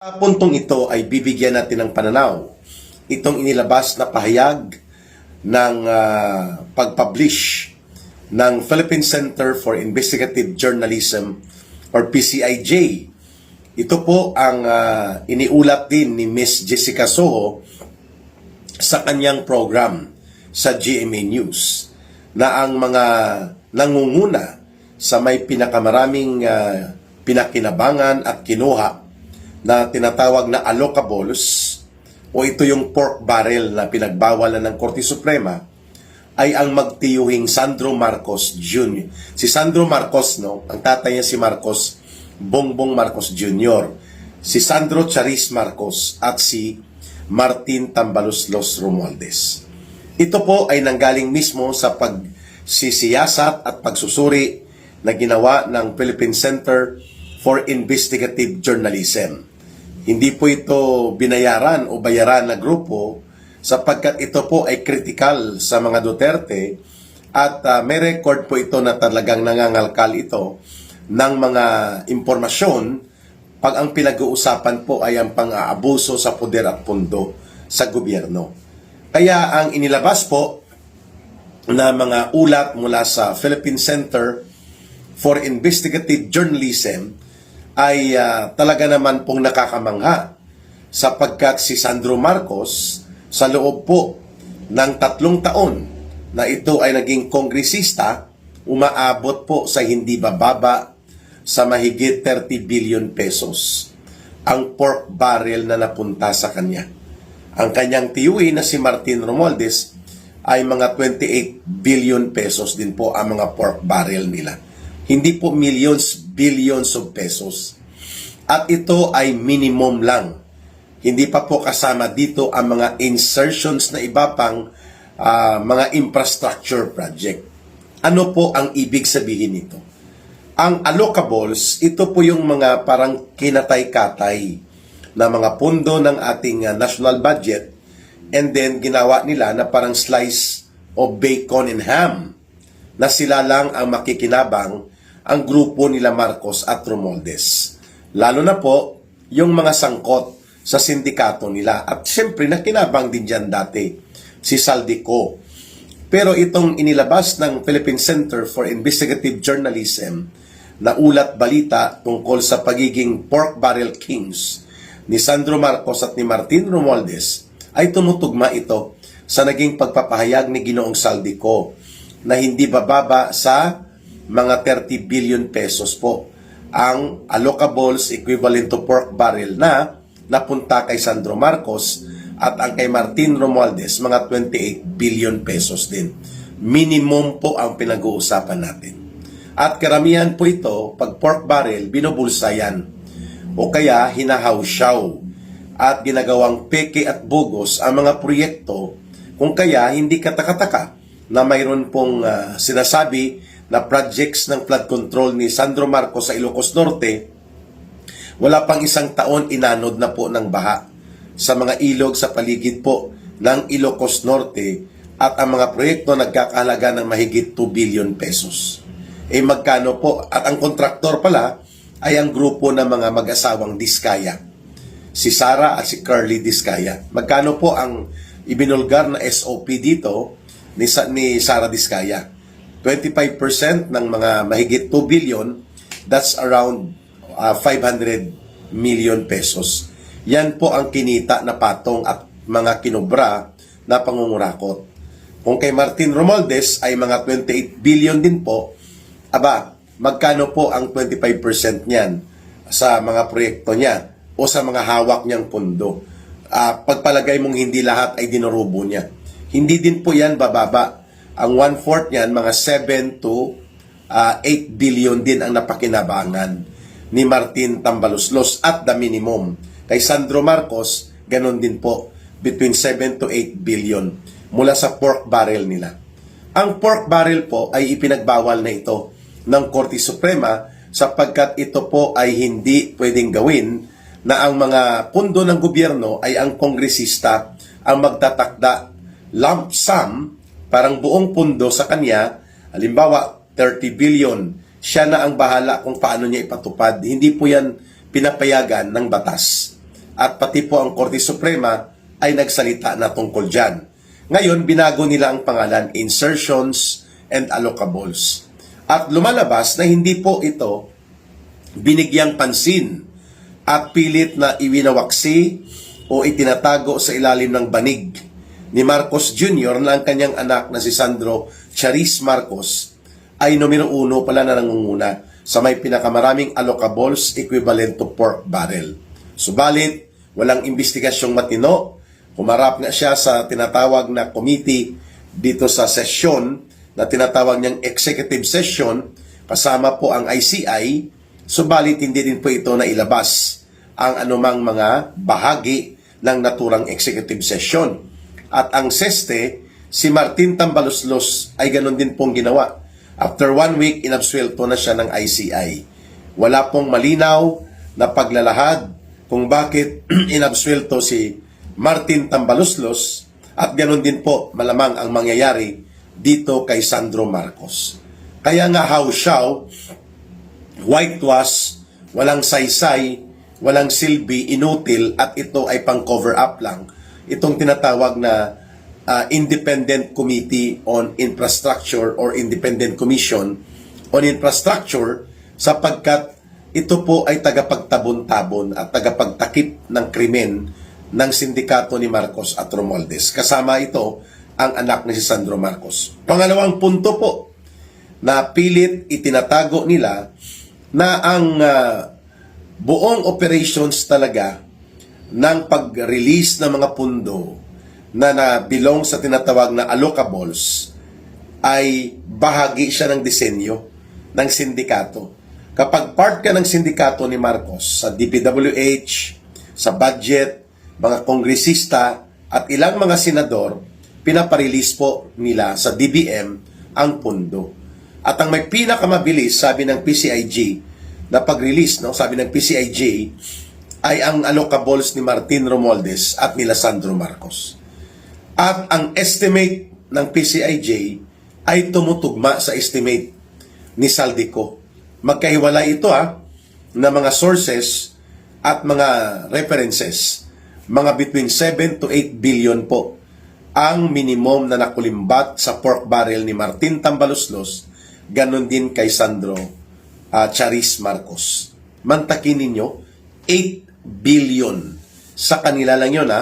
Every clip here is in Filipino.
Sa puntong ito ay bibigyan natin ng pananaw itong inilabas na pahayag ng pag-publish ng Philippine Center for Investigative Journalism or PCIJ. Ito po ang iniulat din ni Miss Jessica Soho sa kanyang program sa GMA News na ang mga nangunguna sa may pinakamaraming pinakinabangan at kinuha na tinatawag na allocables o ito yung pork barrel na pinagbawalan ng Korte Suprema ay ang magtiyuhing Sandro Marcos Jr. Si Sandro Marcos, ang tatay niya si Marcos, Bongbong Marcos Jr., si Sandro Charis Marcos at si Martin Tambaloslos Romualdez. Ito po ay nanggaling mismo sa pagsisiyasat at pagsusuri na ginawa ng Philippine Center for Investigative Journalism. Hindi po ito binayaran o bayaran na grupo sapagkat ito po ay critical sa mga Duterte at may record po ito na talagang nangangalkal ito ng mga impormasyon pag ang pinag-uusapan po ay ang pang-aabuso sa poder at pundo sa gobyerno. Kaya ang inilabas po na mga ulat mula sa Philippine Center for Investigative Journalism ay talaga naman pong nakakamangha sapagkat si Sandro Marcos sa loob po ng 3 taon na ito ay naging kongresista, umaabot po sa hindi bababa sa mahigit 30 billion pesos ang pork barrel na napunta sa kanya. Ang kanyang tiyuhin na si Martin Romualdez ay mga 28 billion pesos din po ang mga pork barrel nila. Hindi po millions, billions of pesos. At ito ay minimum lang. Hindi pa po kasama dito ang mga insertions na iba pang mga infrastructure project. Ano po ang ibig sabihin nito? Ang allocables, ito po yung mga parang kinatay-katay na mga pundo ng ating national budget and then ginawa nila na parang slice of bacon and ham na sila lang ang makikinabang ang grupo nila Marcos at Romualdez. Lalo na po yung mga sangkot sa sindikato nila. At siyempre, nakinabang din dyan dati si Saldico. Pero itong inilabas ng Philippine Center for Investigative Journalism na ulat balita tungkol sa pagiging pork barrel kings ni Sandro Marcos at ni Martin Romualdez ay tumutugma ito sa naging pagpapahayag ni Ginoong Saldico na hindi bababa sa mga 30 billion pesos po ang allocables equivalent to pork barrel na napunta kay Sandro Marcos at ang kay Martin Romualdez mga 28 billion pesos din. Minimum po ang pinag-uusapan natin. At karamihan po ito, pag pork barrel, binubulsayan o kaya hinahawsyaw at ginagawang peke at bugos ang mga proyekto kung kaya hindi katakataka na mayroon pong sinasabi na projects ng flood control ni Sandro Marcos sa Ilocos Norte, wala pang 1 taon inanod na po ng baha sa mga ilog sa paligid po ng Ilocos Norte at ang mga proyekto nagkakahalaga ng mahigit 2 billion pesos. Magkano po? At ang kontraktor pala ay ang grupo ng mga mag-asawang Diskaya. Si Sara at si Curly Diskaya. Magkano po ang ibinulgar na SOP dito ni Sara Diskaya? 25% ng mga mahigit 2 billion, that's around 500 million pesos. Yan po ang kinita na patong at mga kinobra na pangungurakot. Kung kay Martin Romualdez ay mga 28 billion din po, magkano po ang 25% niyan sa mga proyekto niya o sa mga hawak niyang pondo? Pagpalagay mong hindi lahat ay dinurubo niya. Hindi din po yan bababa. Ang 1/4 niyan, mga 7 to 8 billion din ang napakinabangan ni Martin Tambaloslos at the minimum. Kay Sandro Marcos, ganon din po, between 7 to 8 billion mula sa pork barrel nila. Ang pork barrel po ay ipinagbawal na ito ng Korte Suprema sapagkat ito po ay hindi pwedeng gawin na ang mga pundo ng gobyerno ay ang kongresista ang magtatakda lump sum, parang buong pundo sa kanya, halimbawa 30 billion, siya na ang bahala kung paano niya ipatupad. Hindi po yan pinapayagan ng batas. at pati po ang Korte Suprema ay nagsalita na tungkol dyan. Ngayon, binago nila ang pangalan, insertions and allocables. At lumalabas na hindi po ito binigyang pansin at pilit na iwinawaksi o itinatago sa ilalim ng banig ni Marcos Jr. na ang kanyang anak na si Sandro Charis Marcos ay numero 1 pala na nangunguna sa may pinakamaraming allocables equivalent to pork barrel. Subalit, walang investigasyong matino. Humarap nga siya sa tinatawag na committee dito sa session na tinatawag niyang executive session kasama po ang ICI. Subalit, hindi din po ito na ilabas ang anumang mga bahagi ng naturang executive session. At ang SESTE, si Martin Tambaloslos ay ganun din pong ginawa. After 1 week, inabsuelto na siya ng ICI. Wala pong malinaw na paglalahad kung bakit inabsuelto si Martin Tambaloslos at ganun din po malamang ang mangyayari dito kay Sandro Marcos. Kaya nga how-shaw, whitewash, walang saysay, walang silbi, inutil at ito ay pang cover up lang. Itong tinatawag na Independent Committee on Infrastructure or Independent Commission on Infrastructure sapagkat ito po ay tagapagtabon-tabon at tagapagtakip ng krimen ng sindikato ni Marcos at Romualdez. Kasama ito ang anak ni si Sandro Marcos. Pangalawang punto po na pilit itinatago nila na ang buong operations talaga ng pag-release ng mga pundo na nabilong sa tinatawag na allocables ay bahagi siya ng disenyo ng sindikato. Kapag part ka ng sindikato ni Marcos sa DPWH, sa budget, mga kongresista at ilang mga senador, pinaparelease po nila sa DBM ang pundo. At ang may pinakamabilis, sabi ng PCIG, na pag-release, no, sabi ng PCIG, ay ang allocables ni Martin Romualdez at nila Sandro Marcos. At ang estimate ng PCIJ ay tumutugma sa estimate ni Saldico. Magkahiwalay ito na mga sources at mga references. Mga between 7 to 8 billion po ang minimum na nakulimbat sa pork barrel ni Martin Tambaloslos, ganon din kay Sandro Charis Marcos. Mantakin ninyo, 8 billion. Sa kanila lang yun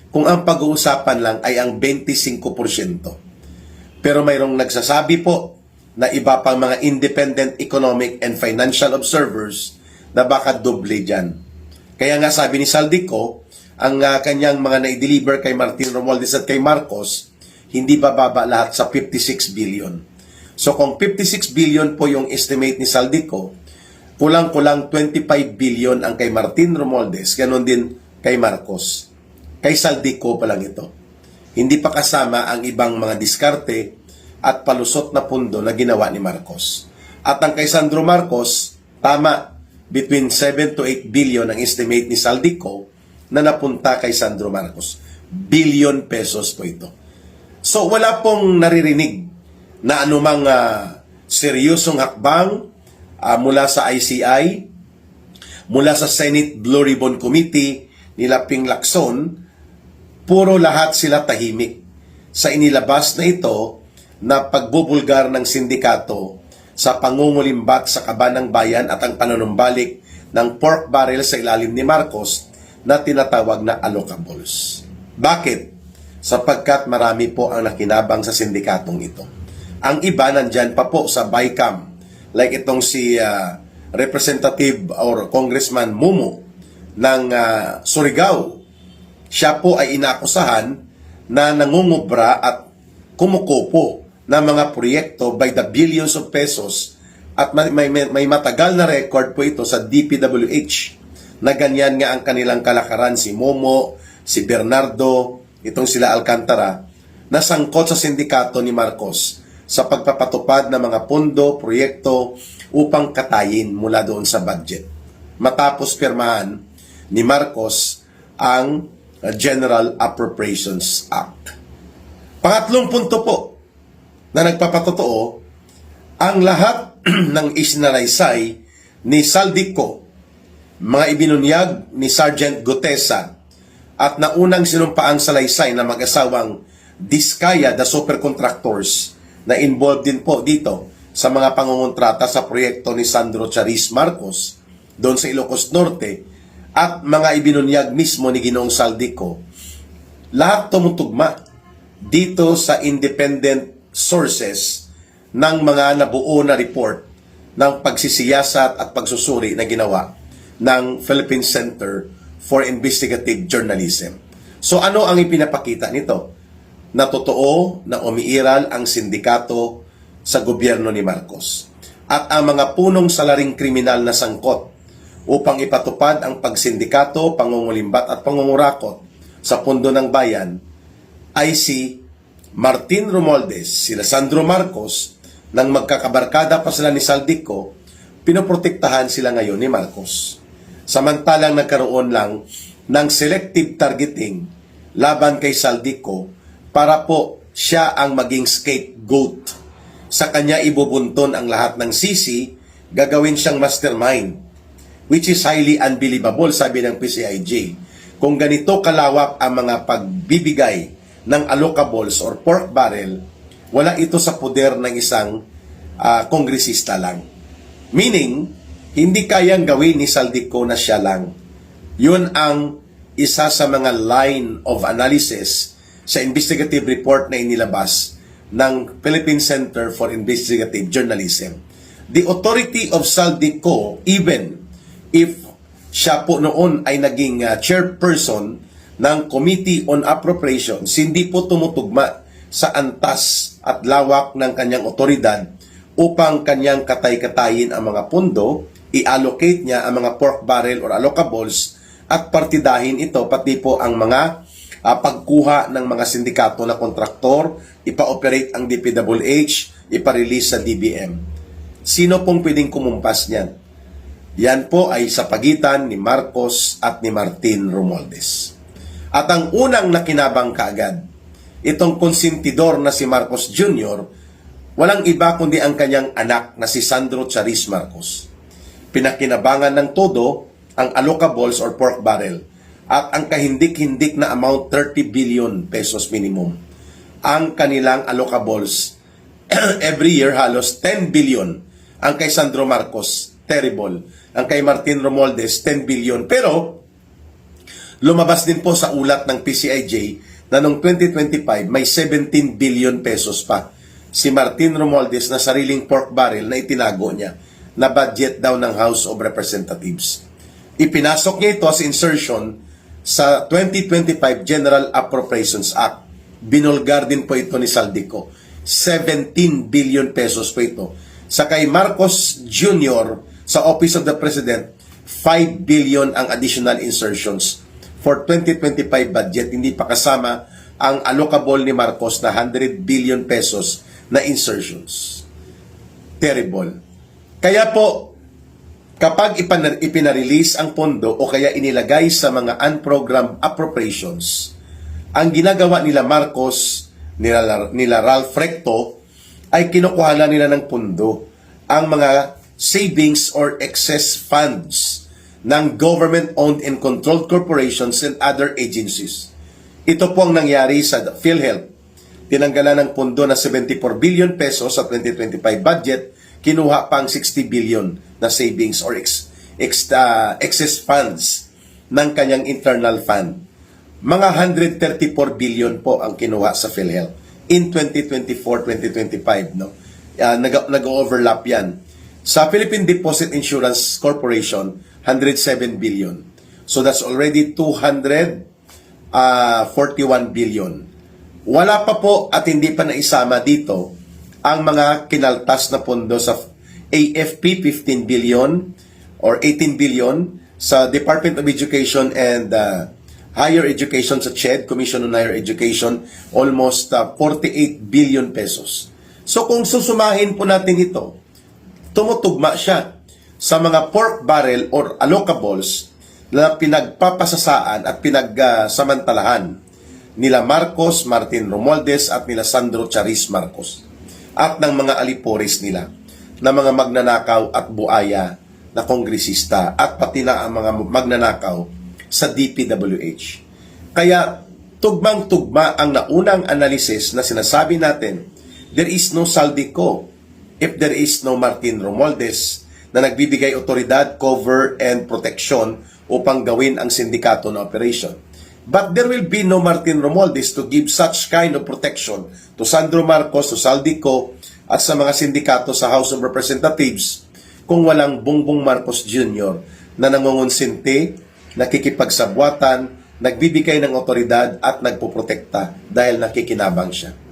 kung ang pag-uusapan lang ay ang 25%. Pero mayroong nagsasabi po na iba pang mga independent economic and financial observers na baka doble dyan. Kaya nga sabi ni Saldico, ang kanyang mga na-deliver kay Martin Romualdez at kay Marcos, hindi bababa lahat sa 56 billion. So kung 56 billion po yung estimate ni Saldico, kulang-kulang 25 billion ang kay Martin Romualdez, ganon din kay Marcos. Kay Saldico pa lang ito. Hindi pa kasama ang ibang mga diskarte at palusot na pundo na ginawa ni Marcos. At ang kay Sandro Marcos, tama, between 7 to 8 billion ang estimate ni Saldico na napunta kay Sandro Marcos. Billion pesos po ito. So wala pong naririnig na anumang seryosong hakbang mula sa ICI, mula sa Senate Blue Ribbon Committee nila Ping Lacson. Puro lahat sila tahimik sa inilabas na ito na pagbubulgar ng sindikato sa pangungulimbat sa kaban ng bayan at ang panunumbalik ng pork barrel sa ilalim ni Marcos na tinatawag na allocables. Bakit? Sapagkat marami po ang nakinabang sa sindikatong ito. Ang iba nandyan pa po sa BICAM, like itong si Representative or Congressman Mumu ng Surigao. Siya po ay inaakusahan na nangungubra at kumukupo ng mga proyekto by the billions of pesos at may matagal na record po ito sa DPWH na ganyan nga ang kanilang kalakaran, si Momo, si Bernardo, itong sila Alcantara, na sangkot sa sindikato ni Marcos sa pagpapatupad ng mga pondo, proyekto upang katayin mula doon sa budget. Matapos pirmahan ni Marcos ang General Appropriations Act. Pangatlong punto po na nagpapatotoo, ang lahat ng isinalaysay ni Saldico mga ibinunyag ni Sergeant Gutesa at naunang sinumpaang salaysay na mag-asawang Diskaya, the supercontractors na involved din po dito sa mga pangungontrata sa proyekto ni Sandro Charis Marcos doon sa Ilocos Norte at mga ibinunyag mismo ni Ginoong Saldico, lahat tumutugma dito sa independent sources ng mga nabuo na report ng pagsisiyasat at pagsusuri na ginawa ng Philippine Center for Investigative Journalism. So ano ang ipinapakita nito? Na totoo na umiiral ang sindikato sa gobyerno ni Marcos at ang mga punong salaring kriminal na sangkot upang ipatupad ang pagsindikato, pangungulimbat at pangungurakot sa pundo ng bayan ay si Martin Romualdez, sila Sandro Marcos, nang magkakabarkada pa sila ni Saldico, pinoprotektahan sila ngayon ni Marcos. Samantalang nagkaroon lang ng selective targeting laban kay Saldico para po siya ang maging scapegoat. Sa kanya ibubunton ang lahat ng sisi, gagawin siyang mastermind, which is highly unbelievable, sabi ng PCIJ. Kung ganito kalawak ang mga pagbibigay ng allocables or pork barrel, wala ito sa poder ng isang kongresista lang. Meaning, hindi kayang gawin ni Saldico na siya lang. Yun ang isa sa mga line of analysis sa investigative report na inilabas ng Philippine Center for Investigative Journalism. The authority of Saldico, even if siya po noon ay naging chairperson ng Committee on Appropriations, hindi po tumutugma sa antas at lawak ng kanyang otoridad upang kanyang katay-katayin ang mga pundo, i-allocate niya ang mga pork barrel or allocables at partidahin ito, pati po ang mga pagkuha ng mga sindikato na kontraktor, ipa-operate ang DPWH, ipa-release sa DBM. Sino pong pwedeng kumumpas niyan? Yan po ay sa pagitan ni Marcos at ni Martin Romualdez. At ang unang nakinabang kaagad, itong konsentidor na si Marcos Jr., walang iba kundi ang kanyang anak na si Sandro Charis Marcos. Pinakinabangan ng todo ang allocables or pork barrel at ang kahindik-hindik na amount 30 billion pesos minimum. Ang kanilang allocables every year halos 10 billion. Ang kay Sandro Marcos, terrible. Ang kay Martin Romualdez, 10 billion. Pero lumabas din po sa ulat ng PCIJ na noong 2025 may 17 billion pesos pa si Martin Romualdez na sariling pork barrel na itinago niya na budget daw ng House of Representatives. Ipinasok niya ito as insertion sa 2025 General Appropriations Act. Binulgar din po ito ni Saldico. 17 billion pesos po ito. Sa kay Marcos Jr. sa Office of the President, 5 billion ang additional insertions for 2025 budget. Hindi pa kasama ang allocable ni Marcos na 100 billion pesos na insertions. Terrible. Kaya po, kapag ipinarelease ang pondo o kaya inilagay sa mga unprogrammed appropriations, ang ginagawa nila Marcos, nila Ralph Recto, ay kinukuha nila ng pondo ang mga savings or excess funds ng government-owned and controlled corporations and other agencies. Ito po ang nangyari sa PhilHealth. Tinanggalan ng pondo na 74 billion pesos sa 2025 budget, kinuha pang 60 billion na savings or excess funds ng kanyang internal fund. Mga 134 billion po ang kinuha sa PhilHealth in 2024-2025. No? Nag-overlap yan. Sa Philippine Deposit Insurance Corporation, 107 billion. So that's already 241 billion. Wala pa po at hindi pa naisama dito ang mga kinaltas na pondo sa AFP, 15 billion or 18 billion, sa Department of Education and Higher Education sa CHED, Commission on Higher Education, almost 48 billion pesos. So kung susumahin po natin ito, tumutugma siya sa mga pork barrel or allocables na pinagpapasasaan at pinagsamantalahan nila Marcos, Martin Romualdez at nila Sandro Charis Marcos at ng mga alipores nila na mga magnanakaw at buaya na kongresista at pati na ang mga magnanakaw sa DPWH. Kaya tugmang-tugma ang naunang analysis na sinasabi natin, there is no Saldico if there is no Martin Romualdez na nagbibigay otoridad, cover, and protection upang gawin ang sindikato na operation. But there will be no Martin Romualdez to give such kind of protection to Sandro Marcos, to Saldico, at sa mga sindikato sa House of Representatives kung walang Bongbong Marcos Jr. na nangungonsinti, nakikipagsabwatan, nagbibigay ng otoridad at nagpoprotekta dahil nakikinabang siya.